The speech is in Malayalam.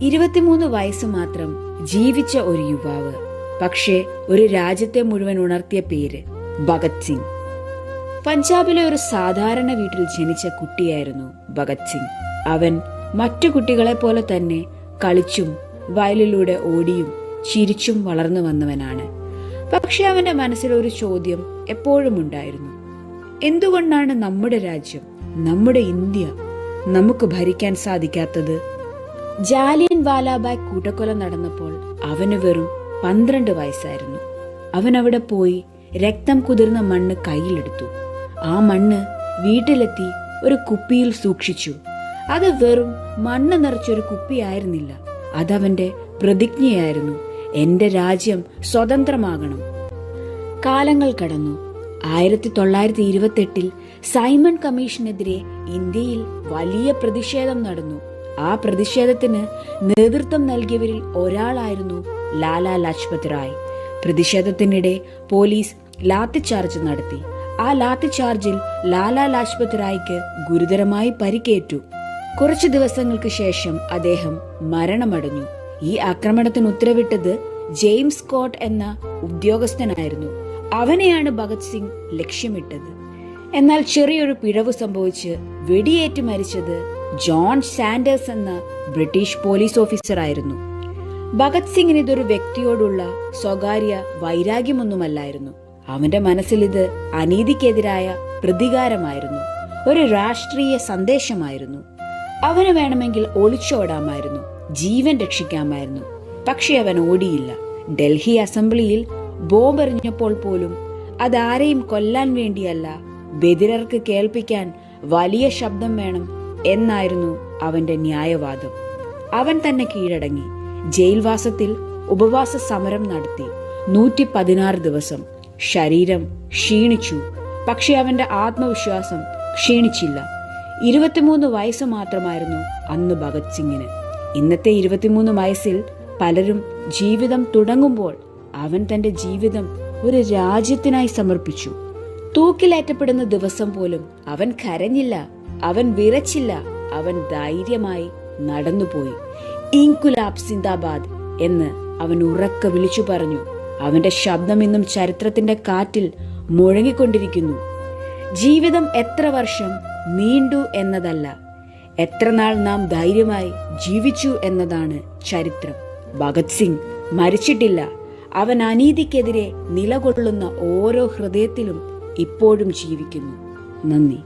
23 വയസ്സ് മാത്രം ജീവിച്ച ഒരു യുവാവ്, പക്ഷേ ഒരു രാജ്യത്തെ മുഴുവൻ ഉണർത്തിയ പേര് ഭഗത് സിംഗ്. പഞ്ചാബിലെ ഒരു സാധാരണ വീട്ടിൽ ജനിച്ച കുട്ടിയായിരുന്നു ഭഗത് സിംഗ്. അവൻ മറ്റു കുട്ടികളെ പോലെ തന്നെ കളിച്ചും വയലിലൂടെ ഓടിയും ചിരിച്ചും വളർന്നു വന്നവനാണ്. പക്ഷെ അവന്റെ മനസ്സിൽ ഒരു ചോദ്യം എപ്പോഴും ഉണ്ടായിരുന്നു: എന്തുകൊണ്ടാണ് നമ്മുടെ രാജ്യം, നമ്മുടെ ഇന്ത്യ നമുക്ക് ഭരിക്കാൻ സാധിക്കാത്തത്? ജാലിയൻ വാലാബാഗ് കൂട്ടക്കൊല നടന്നപ്പോൾ അവന് വെറും 12 വയസ്സായിരുന്നു. അവൻ അവിടെ പോയി രക്തം കുതിർന്ന മണ്ണ് കയ്യിലെടുത്തു. ആ മണ്ണ് വീട്ടിലെത്തി ഒരു കുപ്പിയിൽ സൂക്ഷിച്ചു. അത് വെറും മണ്ണ് നിറച്ചൊരു കുപ്പിയായിരുന്നില്ല, അതവന്റെ പ്രതിജ്ഞയായിരുന്നു: എന്റെ രാജ്യം സ്വതന്ത്രമാകണം. കാലങ്ങൾ കടന്നു. 1928 സൈമൺ കമ്മീഷനെതിരെ ഇന്ത്യയിൽ വലിയ പ്രതിഷേധം നടന്നു. ആ പ്രതിഷേധത്തിന് നേതൃത്വം നൽകിയവരിൽ ഒരാളായിരുന്നു ലാലാ ലജ്പത് റായ്. പ്രതിഷേധത്തിനിടെ പോലീസ് ലാത്തിചാർജ് നടത്തി. ആ ലാത്തിചാർജിൽ ലാലാ ലജ്പത് റായ്ക്ക് ഗുരുതരമായി പരിക്കേറ്റു. കുറച്ചു ദിവസങ്ങൾക്ക് ശേഷം അദ്ദേഹം മരണമടഞ്ഞു. ഈ ആക്രമണത്തിന് ഉത്തരവിട്ടത് ജെയിംസ് സ്കോട്ട് എന്ന ഉദ്യോഗസ്ഥനായിരുന്നു. അവനെയാണ് ഭഗത് സിംഗ് ലക്ഷ്യമിട്ടത്. എന്നാൽ ചെറിയൊരു പിഴവ് സംഭവിച്ച് വെടിയേറ്റ് മരിച്ചത് ജോൺ സാൻഡേഴ്സ് എന്ന ബ്രിട്ടീഷ് പോലീസ് ഓഫീസർ ആയിരുന്നു. ഭഗത് സിംഗിന് ഇതൊരു വ്യക്തിയോടുള്ള സ്വകാര്യ വൈരാഗ്യമൊന്നുമല്ലായിരുന്നു. അവന്റെ മനസ്സിൽ ഇത് അനീതിക്കെതിരായ പ്രതികാരമായിരുന്നു, ഒരു രാഷ്ട്രീയ സന്ദേശമായിരുന്നു. അവന് വേണമെങ്കിൽ ഒളിച്ചോടാമായിരുന്നു, ജീവൻ രക്ഷിക്കാമായിരുന്നു. പക്ഷെ അവൻ ഓടിയില്ല. ഡൽഹി അസംബ്ലിയിൽ ബോംബെറിഞ്ഞപ്പോൾ പോലും അതാരെയും കൊല്ലാൻ വേണ്ടിയല്ല, ബധിരർക്ക് കേൾപ്പിക്കാൻ വലിയ ശബ്ദം വേണം എന്നായിരുന്നു അവന്റെ ന്യായവാദം. അവൻ തന്നെ കീഴടങ്ങി. ജയിൽവാസത്തിൽ ഉപവാസ സമരം നടത്തി 116 ദിവസം. ശരീരം ക്ഷീണിച്ചു, പക്ഷെ അവന്റെ ആത്മവിശ്വാസം ക്ഷീണിച്ചില്ല. 23 വയസ്സ് മാത്രമായിരുന്നു അന്ന് ഭഗത് സിംഗിന്. ഇന്നത്തെ 23 വയസ്സിൽ പലരും ജീവിതം തുടങ്ങുമ്പോൾ അവൻ തന്റെ ജീവിതം ഒരു രാജ്യത്തിനായി സമർപ്പിച്ചു. തൂക്കിലേറ്റപ്പെടുന്ന ദിവസം പോലും അവൻ കരഞ്ഞില്ല, അവൻ വിറച്ചില്ല, അവൻ ധൈര്യമായി നടന്നുപോയി. ഇൻകുലാബ് സിന്ദാബാദ് എന്ന് അവൻ ഉറക്കെ വിളിച്ചു പറഞ്ഞു. അവന്റെ ശബ്ദം ഇന്നും ചരിത്രത്തിന്റെ കാറ്റിൽ മുഴങ്ങിക്കൊണ്ടിരിക്കുന്നു. ജീവിതം എത്ര വർഷം നീണ്ടു എന്നതല്ല, എത്ര നാൾ നാം ധൈര്യമായി ജീവിച്ചു എന്നതാണ് ചരിത്രം. ഭഗത് സിംഗ് മരിച്ചിട്ടില്ല. അവൻ അനീതിക്കെതിരെ നിലകൊള്ളുന്ന ഓരോ ഹൃദയത്തിലും ഇപ്പോഴും ജീവിക്കുന്നു. നന്ദി.